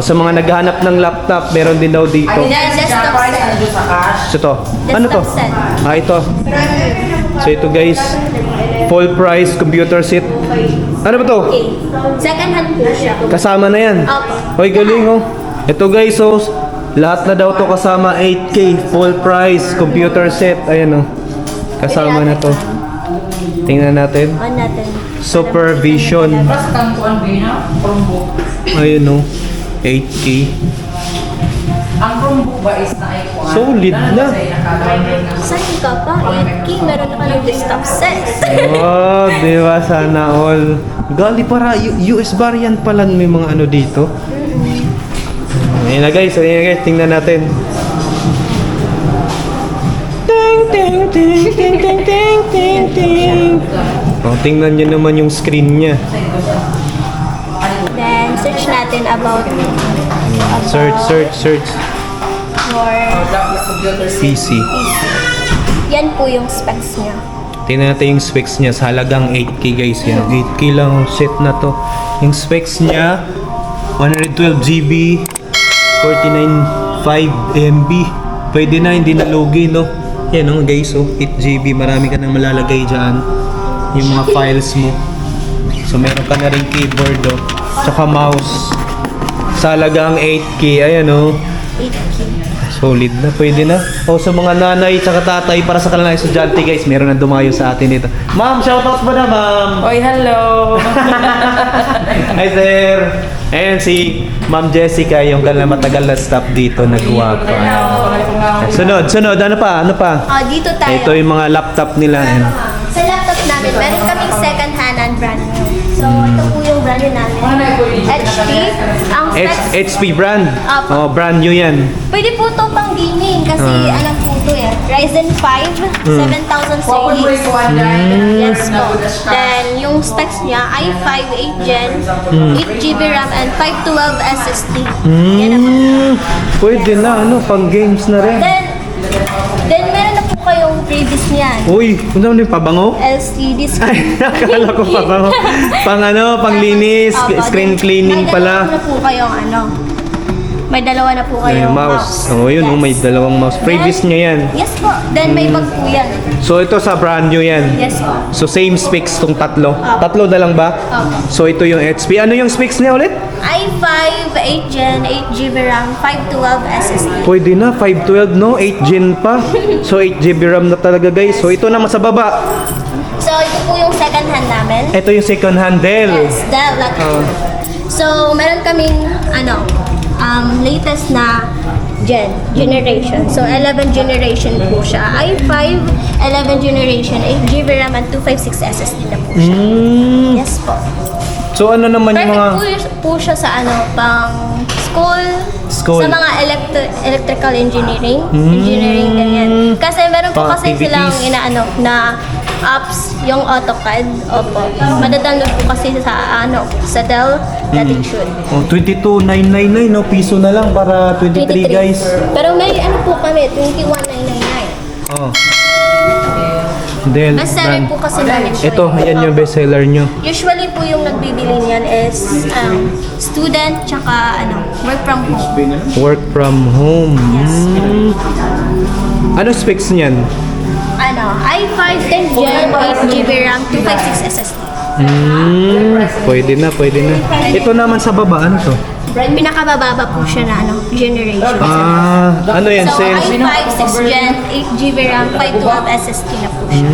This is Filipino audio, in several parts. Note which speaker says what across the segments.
Speaker 1: Sa mga naghahanap ng laptop, meron din daw dito.
Speaker 2: Desktop set.
Speaker 1: So ito, ano to?
Speaker 2: Desktop set.
Speaker 1: Ito. So ito guys, full price computer set. Ano ba to?
Speaker 2: Okay. Second hand po siya.
Speaker 1: Kasama na yan.
Speaker 2: Opo.
Speaker 1: Hoy, galing oh. Ito guys, so lahat na daw to kasama 8K full price computer set. Ayan oh. Kasama na to. Tingnan natin.
Speaker 2: On natin.
Speaker 1: Supervision. Ayun oh. 8K.
Speaker 3: Ang Chromebook ba is na iPhone?
Speaker 1: Solid na.
Speaker 2: Saan ka pa? 8K, meron na ka ng desktop set.
Speaker 1: Oh, di ba? Sana all. Gali para US variant pa lang may mga ano dito. Ayan na guys, tingnan natin. Ting ting ting ting ting ting ting ting. Oh, tingnan niyo naman yung screen niya.
Speaker 2: Then, search natin about
Speaker 1: Search.
Speaker 2: your
Speaker 1: PC.
Speaker 2: Yan po yung specs niya.
Speaker 1: Tingnan natin yung specs niya sa halagang 8K guys. Yan, 8K lang ang set na to. Yung specs niya, 112GB, 49.5 MB. Pwede na, hindi na lugi, no? Yan, no, guys, oh, 8GB. Marami ka nang malalagay dyan. Yung mga files mo. So, meron ka na rin keyboard, oh. Tsaka mouse. Sa halagang 8K, ayan, oh.
Speaker 2: 8K.
Speaker 1: Solid na, pwede na. O sa mga nanay tsaka tatay para sa kanilang estudyante guys, meron na dumayo sa atin dito. Ma'am, shoutouts ba na ma'am?
Speaker 3: Oy, hello!
Speaker 1: Hi sir! Ayan si Ma'am Jessica, yung kanilang matagal na staff dito, nagwapa. Sunod, ano pa?
Speaker 2: Dito tayo.
Speaker 1: Ito yung mga laptop nila. Ayan.
Speaker 2: Sa laptop namin, meron kaming second hand and brand new. So, ito po yung brand new namin. HP. Ang specs,
Speaker 1: HP brand.
Speaker 2: Apo.
Speaker 1: Oh, brand new yan.
Speaker 2: pwede po to pang gaming kasi ano po to eh. Ryzen 5, 7000 series. Yes po. Then, yung specs niya, i5 8 Gen, 8GB RAM, and 512 SSD. Yan naman.
Speaker 1: Pwede na, ano, pang games na rin.
Speaker 2: Then meron na po kayong previous niyan.
Speaker 1: Uy, ano yung pabango?
Speaker 2: LCD screen.
Speaker 1: Ay, nakakala ko pabango. Pang ano, pang linis,
Speaker 2: Opo,
Speaker 1: screen
Speaker 2: then,
Speaker 1: cleaning
Speaker 2: may
Speaker 1: pala.
Speaker 2: dalawa na po kayong ano. May dalawa na po
Speaker 1: Ay,
Speaker 2: kayong
Speaker 1: mouse. Oh, yun, oh, may dalawang mouse. Previous
Speaker 2: Then,
Speaker 1: niya yan.
Speaker 2: Yes po. Then may bag po yan.
Speaker 1: So, ito sa brand new yan.
Speaker 2: Yes po.
Speaker 1: So, same specs tong tatlo.
Speaker 2: Opo.
Speaker 1: Tatlo na lang ba?
Speaker 2: Opo.
Speaker 1: So, ito yung HP. Ano yung specs niya ulit?
Speaker 2: i5 8 Gen, 8GB RAM, 512 SSD.
Speaker 1: Pwede na, 512 no? 8 Gen pa. So, 8GB RAM na talaga guys. So, ito naman sa baba.
Speaker 2: So ito po yung second hand namin.
Speaker 1: Ito yung second hand Dell.
Speaker 2: Yes, Dell laptop. So meron kaming latest na generation. So 11 generation po siya. i5 11 generation, 8GB RAM and 256 SSD na po siya. Yes po.
Speaker 1: So, ano naman yung mga...
Speaker 2: Perfect po siya sa pang school, sa mga electrical engineering, ganyan. Kasi meron po
Speaker 1: Pang
Speaker 2: kasi silang
Speaker 1: activities.
Speaker 2: na apps, yung AutoCAD. Opo. Madadownload po kasi sa Dell Latitude.
Speaker 1: Oh, 22,999 no? Piso na lang para 23 guys.
Speaker 2: Pero may po kami, 21,999.
Speaker 1: Oh. Dell
Speaker 2: Bestseller
Speaker 1: brand.
Speaker 2: po kasi namin siya.
Speaker 1: Ito, ayan yung bestseller nyo.
Speaker 2: Usually po yung nagbibili niyan is student tsaka work from home.
Speaker 1: Work from home. Ano specs niyan?
Speaker 2: i5 10 Gen, 8GB RAM, 256 SSD.
Speaker 1: Pwede na. Ito naman sa baba, ano to?
Speaker 2: Pinakabababa po siya na generation.
Speaker 1: Ano yan?
Speaker 2: So,
Speaker 1: Sense?
Speaker 2: i5 6 Gen, 8GB RAM, 512 SSD na po siya.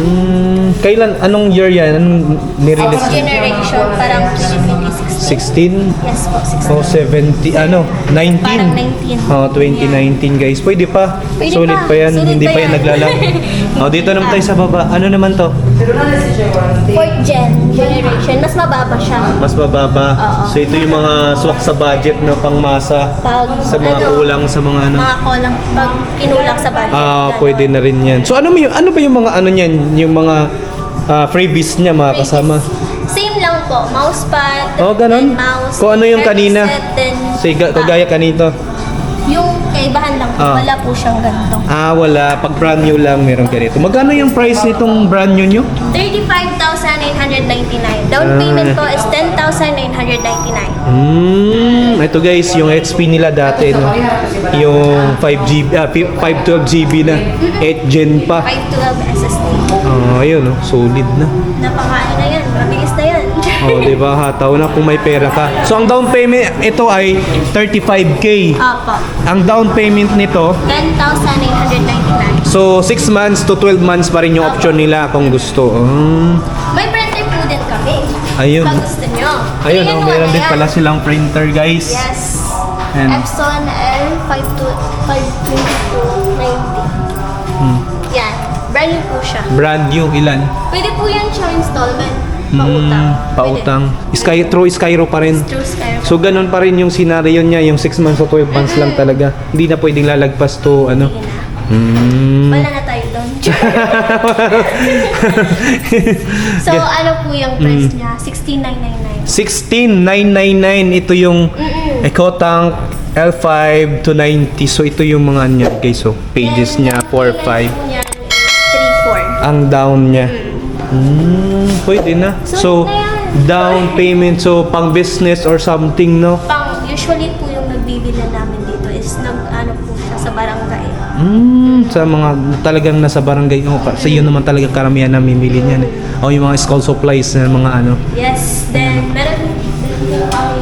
Speaker 1: Kailan? Anong year yan? Anong nirelease?
Speaker 2: Sixth generation, parang 2016.
Speaker 1: 16?
Speaker 2: Yes po, 16.
Speaker 1: O 70? Ano? 19?
Speaker 2: Parang 19.
Speaker 1: Oh, 2019 guys. Pwede pa.
Speaker 2: Pwede
Speaker 1: Solid
Speaker 2: pa.
Speaker 1: pa yan.
Speaker 2: Solid
Speaker 1: Hindi
Speaker 2: pa
Speaker 1: pa yan
Speaker 2: yan.
Speaker 1: naglalag. Dito naman tayo sa baba. Ano naman to?
Speaker 2: 4th Gen generation, mas mababa siya.
Speaker 1: Mas mababa.
Speaker 2: Oo.
Speaker 1: So ito yung mga swak sa budget na pangmasa.
Speaker 2: Pag,
Speaker 1: Sa mga kulang, sa mga ano.
Speaker 2: Mga kulang, pag kinulang sa budget. Ganon.
Speaker 1: Pwede na rin yan. So ano ba yung mga ano niyan? Yung mga freebies niya mga kasama?
Speaker 2: Same lang po, mousepad,
Speaker 1: Oh, ganun?
Speaker 2: then mouse,
Speaker 1: Kung ano yung kanina?
Speaker 2: headset, then,
Speaker 1: Kagaya kanito.
Speaker 2: yung kaibahan lang po, wala po siyang ganito.
Speaker 1: Wala. Pag brand new lang, meron ganito. Magkano yung price nitong brand new nyo?
Speaker 2: 30 35,999. Down payment po is 10,999.
Speaker 1: Ito guys, yung XP nila dati, no? Yung 5GB, 512GB na. 8 Gen pa.
Speaker 2: 512 SSD.
Speaker 1: Ayun, no? Solid na.
Speaker 2: Napaka na yan. Mabilis na yan.
Speaker 1: Diba? Hataw na kung may pera ka. So, ang down payment, ito ay 35K.
Speaker 2: Opo.
Speaker 1: Ang down payment nito,
Speaker 2: 10,999.
Speaker 1: so 6 months to 12 months pa rin yung option nila kung gusto.
Speaker 2: May printer po din kami.
Speaker 1: Ayun.
Speaker 2: Pag gusto nyo.
Speaker 1: Ayun,
Speaker 2: Tingnan mo
Speaker 1: meron
Speaker 2: na
Speaker 1: din
Speaker 2: yan.
Speaker 1: pala silang printer, guys.
Speaker 2: Yes.
Speaker 1: And-
Speaker 2: Epson L52290. Yan. Brand new po siya.
Speaker 1: Brand new, ilan?
Speaker 2: Pwede po yan siya installment. Pautang.
Speaker 1: Pautang. Skyro pa rin.
Speaker 2: True Skyro.
Speaker 1: So, ganun pa rin yung scenario niya, yung 6 months o 12 months lang talaga. Hindi na pwedeng lalagpas to, ano.
Speaker 2: Wala na tayo doon. So, ano po yung price niya? 16,999.
Speaker 1: 16,999. Ito yung EcoTank L5 to 90. So, ito yung mga niya, guys. So, pages niya, 4, 5.
Speaker 2: Po niya is 3,400.
Speaker 1: Ang down niya. Pwede na. So, down payment. So, pang business or something, no?
Speaker 2: Usually po yung nagbibili namin dito is ano po siya sa barangay.
Speaker 1: Sa mga talagang nasa barangay. Sa iyo naman talaga karamihan na mimili niyan. O yung mga school supplies na mga ano.
Speaker 2: Yes, then meron din kami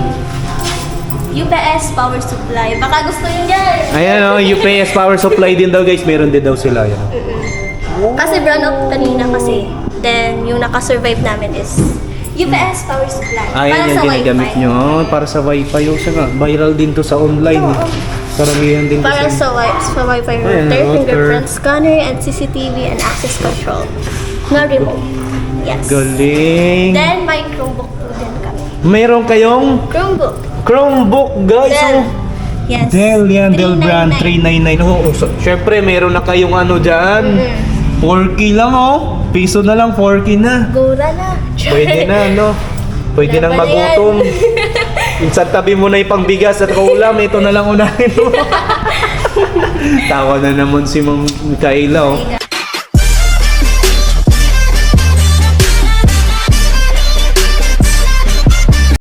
Speaker 2: UPS power supply. Baka gusto nyo yan.
Speaker 1: Ayan o, UPS power supply din daw guys. Meron din daw sila. Yan.
Speaker 2: Kasi brand up kanina kasi. Then yung nakasurvive namin is UPS power supply.
Speaker 1: Ayan yung ginagamit nyo. Oh, para sa wifi. O siya viral din to sa online. Eh. Karamihan din to
Speaker 2: Para
Speaker 1: sa...
Speaker 2: sa Wi-Fi
Speaker 1: Ayan,
Speaker 2: router,
Speaker 1: router.
Speaker 2: fingerprint scanner, and CCTV and access control. No remote. Yes.
Speaker 1: Galing.
Speaker 2: Then may Chromebook po din kami.
Speaker 1: Meron kayong Chromebook guys.
Speaker 2: Dell.
Speaker 1: Oh.
Speaker 2: Yes.
Speaker 1: Dell yan, Dell brand
Speaker 2: 399.
Speaker 1: 399. Oh, so, syempre meron na kayong ano dyan. 4K lang oh. Piso na lang, 4K na.
Speaker 2: Gura na.
Speaker 1: Pwede na, no? Pwede nang
Speaker 2: Laban na yan.
Speaker 1: magutom. Minsan tabi mo na yung pangbigas at kaulam, ito na lang unahin mo. Tawa na naman si Ma'am Mikaela, oh.